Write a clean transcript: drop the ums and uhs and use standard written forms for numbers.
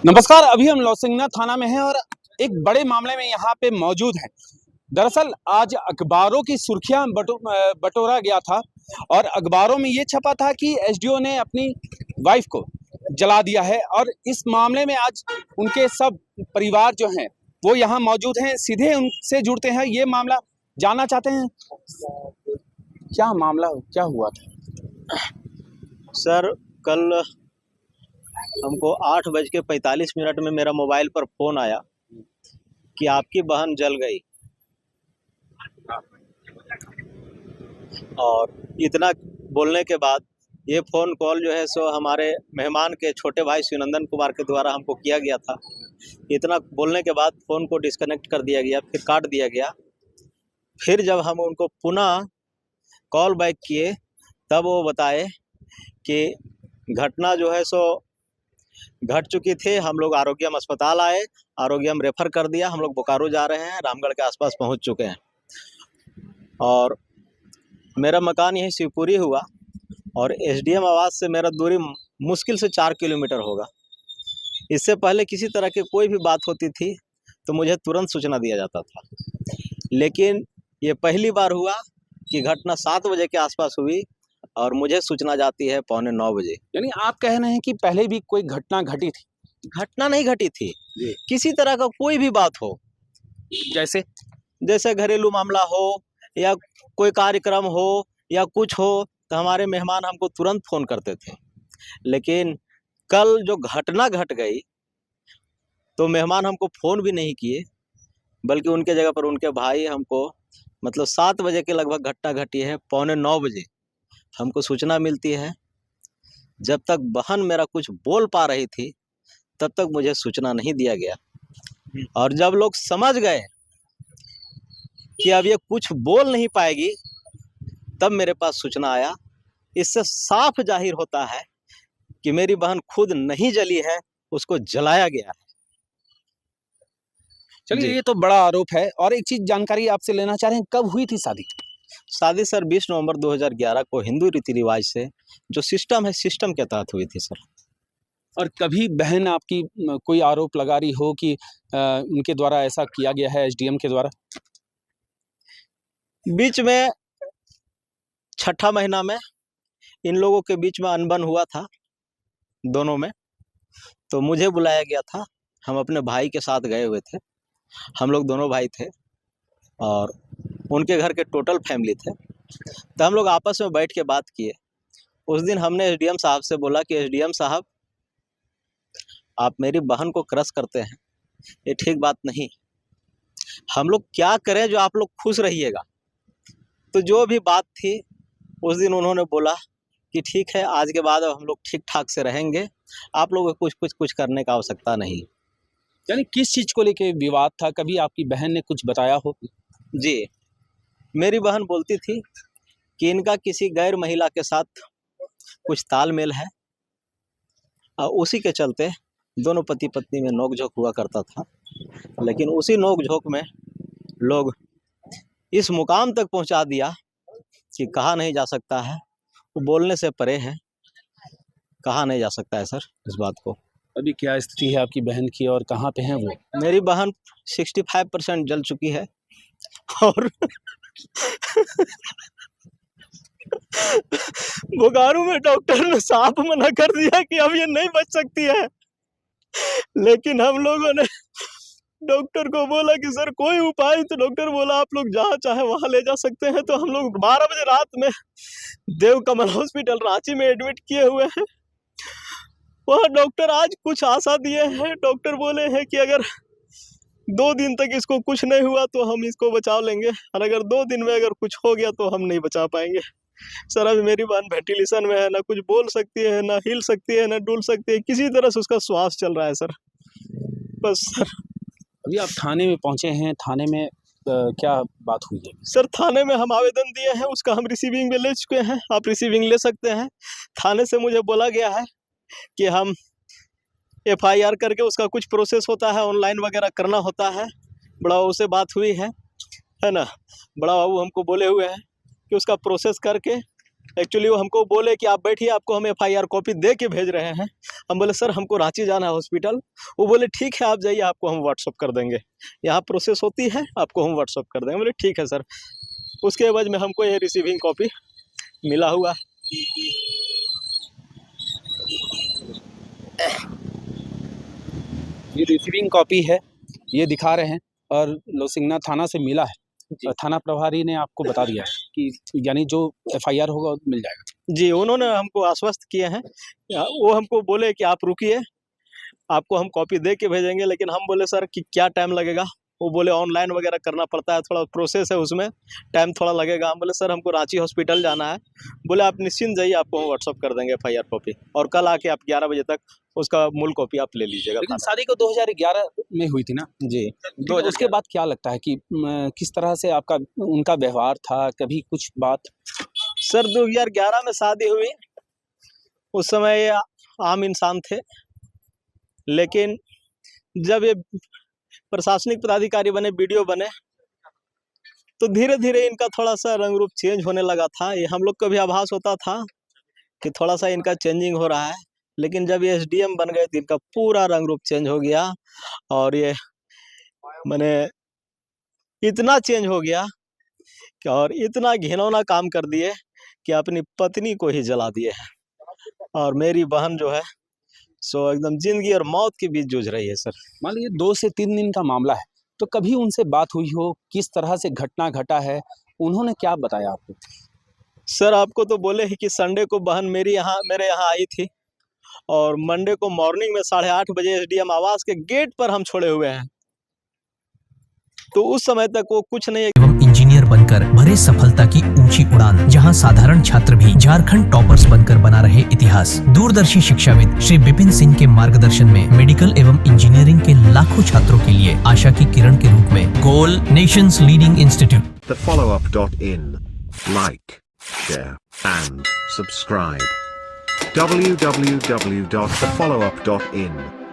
नमस्कार। अभी हम लौसिंगना थाना में हैं और एक बड़े मामले में यहाँ पे मौजूद हैं। दरअसल आज अखबारों की सुर्खियां बटोरा गया था और अखबारों में ये छपा था कि एसडीओ ने अपनी वाइफ को जला दिया है और इस मामले में आज उनके सब परिवार जो हैं वो यहाँ मौजूद हैं। सीधे उनसे जुड़ते हैं, ये मामला जानना चाहते हैं। क्या मामला, क्या हुआ था? सर, कल हमको 8:45 में मेरा मोबाइल पर फ़ोन आया कि आपकी बहन जल गई। और इतना बोलने के बाद ये फ़ोन कॉल जो है सो हमारे मेहमान के छोटे भाई शिवनंदन कुमार के द्वारा हमको किया गया था। इतना बोलने के बाद फ़ोन को डिस्कनेक्ट कर दिया गया, फिर काट दिया गया। फिर जब हम उनको पुनः कॉल बैक किए तब वो बताए कि घटना जो है सो घट चुकी थी। हम लोग आरोग्यम अस्पताल आए, आरोग्यम रेफ़र कर दिया। हम लोग बोकारो जा रहे हैं, रामगढ़ के आसपास पहुंच चुके हैं। और मेरा मकान यहीं शिवपुरी हुआ और एसडीएम आवास से मेरा दूरी मुश्किल से 4 किलोमीटर होगा। इससे पहले किसी तरह की कोई भी बात होती थी तो मुझे तुरंत सूचना दिया जाता था, लेकिन ये पहली बार हुआ कि घटना 7 बजे के आसपास हुई और मुझे सूचना जाती है 8:45 बजे। यानी आप कह रहे हैं कि पहले भी कोई घटना घटी थी? घटना नहीं घटी थी, किसी तरह का कोई भी बात हो, जैसे घरेलू मामला हो या कोई कार्यक्रम हो या कुछ हो, तो हमारे मेहमान हमको तुरंत फ़ोन करते थे। लेकिन कल जो घटना घट गई तो मेहमान हमको फ़ोन भी नहीं किए, बल्कि उनके जगह पर उनके भाई हमको, मतलब 7 बजे के लगभग घटना घटी है, 8:45 बजे हमको सूचना मिलती है। जब तक बहन मेरा कुछ बोल पा रही थी तब तक मुझे सूचना नहीं दिया गया। और जब लोग समझ गए कि अब ये कुछ बोल नहीं पाएगी तब मेरे पास सूचना आया। इससे साफ जाहिर होता है कि मेरी बहन खुद नहीं जली है, उसको जलाया गया है। चलिए, ये तो बड़ा आरोप है। और एक चीज जानकारी आपसे लेना चाह रहे हैं, कब हुई थी शादी? शादी सर 20 नवंबर 2011 को हिंदू रीति रिवाज से जो सिस्टम है, सिस्टम के तहत हुई थी सर। और कभी बहन आपकी कोई आरोप लगा रही हो कि उनके द्वारा ऐसा किया गया है, एसडीएम के द्वारा? बीच में 6ठा महीना में इन लोगों के बीच में अनबन हुआ था दोनों में, तो मुझे बुलाया गया था। हम अपने भाई के साथ गए हुए थे, हम लोग दोनों भाई थे और उनके घर के टोटल फैमिली थे। तो हम लोग आपस में बैठ के बात किए। उस दिन हमने एसडीएम साहब से बोला कि एसडीएम साहब, आप मेरी बहन को क्रश करते हैं, ये ठीक बात नहीं। हम लोग क्या करें जो आप लोग खुश रहिएगा। तो जो भी बात थी उस दिन उन्होंने बोला कि ठीक है, आज के बाद अब हम लोग ठीक ठाक से रहेंगे, आप लोगों को कुछ करने का आवश्यकता नहीं। यानी किस चीज को लेके विवाद था? कभी आपकी बहन ने कुछ बताया हो? जी, मेरी बहन बोलती थी कि इनका किसी गैर महिला के साथ कुछ तालमेल है और उसी के चलते दोनों पति पत्नी में नोक-झोंक हुआ करता था। लेकिन उसी नोक-झोंक में लोग इस मुकाम तक पहुंचा दिया कि कहा नहीं जा सकता है, वो बोलने से परे है, कहा नहीं जा सकता है सर इस बात को। अभी क्या स्थिति है आपकी बहन की और कहाँ पे है वो? मेरी बहन 65% जल चुकी है और बोकारो में डॉक्टर ने साफ मना कर दिया कि अब ये नहीं बच सकती है। लेकिन हम लोगों ने डॉक्टर को बोला कि सर कोई उपाय, तो डॉक्टर बोला आप लोग जहाँ चाहे वहाँ ले जा सकते हैं। तो हम लोग 12 बजे रात में देव कमल हॉस्पिटल रांची में एडमिट किए हुए हैं। वहाँ डॉक्टर आज कुछ आशा दिए हैं। डॉक्टर बोले हैं कि अगर 2 दिन तक इसको कुछ नहीं हुआ तो हम इसको बचा लेंगे, और अगर 2 दिन में अगर कुछ हो गया तो हम नहीं बचा पाएंगे। सर अभी मेरी बहन वेंटिलेशन में है, ना कुछ बोल सकती है, ना हिल सकती है, ना डुल सकती है, किसी तरह से उसका श्वास चल रहा है सर, बस सर। अभी आप थाने में पहुंचे हैं, थाने में क्या बात हुई है? सर थाने में हम आवेदन दिए हैं, उसका हम रिसीविंग में ले चुके हैं, आप रिसीविंग ले सकते हैं। थाने से मुझे बोला गया है कि हम एफआईआर करके उसका कुछ प्रोसेस होता है, ऑनलाइन वगैरह करना होता है। बड़ा बाबू से बात हुई है ना, बड़ा बाबू हमको बोले हुए हैं कि उसका प्रोसेस करके एक्चुअली वो हमको बोले कि आप बैठिए, आपको हम FIR कॉपी दे के भेज रहे हैं। हम बोले सर हमको रांची जाना है हॉस्पिटल। वो बोले ठीक है आप जाइए, आपको हम व्हाट्सअप कर देंगे, यहाँ प्रोसेस होती है, आपको हम व्हाट्सअप कर देंगे। बोले ठीक है सर। उसके एवज में हमको ये रिसीविंग कॉपी मिला हुआ। ये रिसीविंग कॉपी है, ये दिखा रहे हैं, और लोसिंगना थाना से मिला है। थाना प्रभारी ने आपको बता दिया है कि यानी जो FIR होगा वो मिल जाएगा। जी, उन्होंने हमको आश्वस्त किए हैं। वो हमको बोले कि आप रुकिए, आपको हम कॉपी दे के भेजेंगे। लेकिन हम बोले सर कि क्या टाइम लगेगा? वो बोले ऑनलाइन वगैरह करना पड़ता है, थोड़ा प्रोसेस है, उसमें टाइम थोड़ा लगेगा। हम बोले सर हमको रांची हॉस्पिटल जाना है। बोले आप निश्चिंत जाइए, आपको हम व्हाट्सअप कर देंगे FIR कॉपी, और कल आके आप 11 बजे तक उसका मूल कॉपी आप ले लीजिएगा। लेकिन शादी को 2011 में हुई थी ना जी, तो उसके बाद क्या लगता है कि किस तरह से आपका उनका व्यवहार था, कभी कुछ बात? सर 2011 में शादी हुई, उस समय ये आम इंसान थे। लेकिन जब ये प्रशासनिक पदाधिकारी बने, BDO बने, तो धीरे धीरे इनका थोड़ा सा रंग रूप चेंज होने लगा था। ये हम लोग को भी आभास होता था कि थोड़ा सा इनका चेंजिंग हो रहा है। लेकिन जब ये SDM बन गए तो इनका पूरा रंग रूप चेंज हो गया, और ये मैंने इतना चेंज हो गया कि और इतना घिनौना काम कर दिए कि अपनी पत्नी को ही जला दिए हैं। और मेरी बहन जो है सो एकदम जिंदगी और मौत के बीच जूझ रही है। सर मान लीजिए 2 से 3 दिन का मामला है, तो कभी उनसे बात हुई हो, किस तरह से घटना घटा है, उन्होंने क्या बताया आपको? सर आपको तो बोले ही कि संडे को बहन मेरे यहाँ आई थी, और मंडे को मॉर्निंग में 8:30 बजे SDM आवास के गेट पर हम छोड़े हुए हैं। तो उस समय तक वो कुछ नहीं एवं इंजीनियर बनकर भरे सफलता की ऊंची उड़ान, जहां साधारण छात्र भी झारखंड टॉपर्स बनकर बना रहे इतिहास। दूरदर्शी शिक्षाविद श्री विपिन सिंह के मार्गदर्शन में मेडिकल एवं इंजीनियरिंग के लाखों छात्रों के लिए आशा की किरण के रूप में गोल nation's leading institute. thefollowup.in. Like, share and subscribe. www.thefollowup.in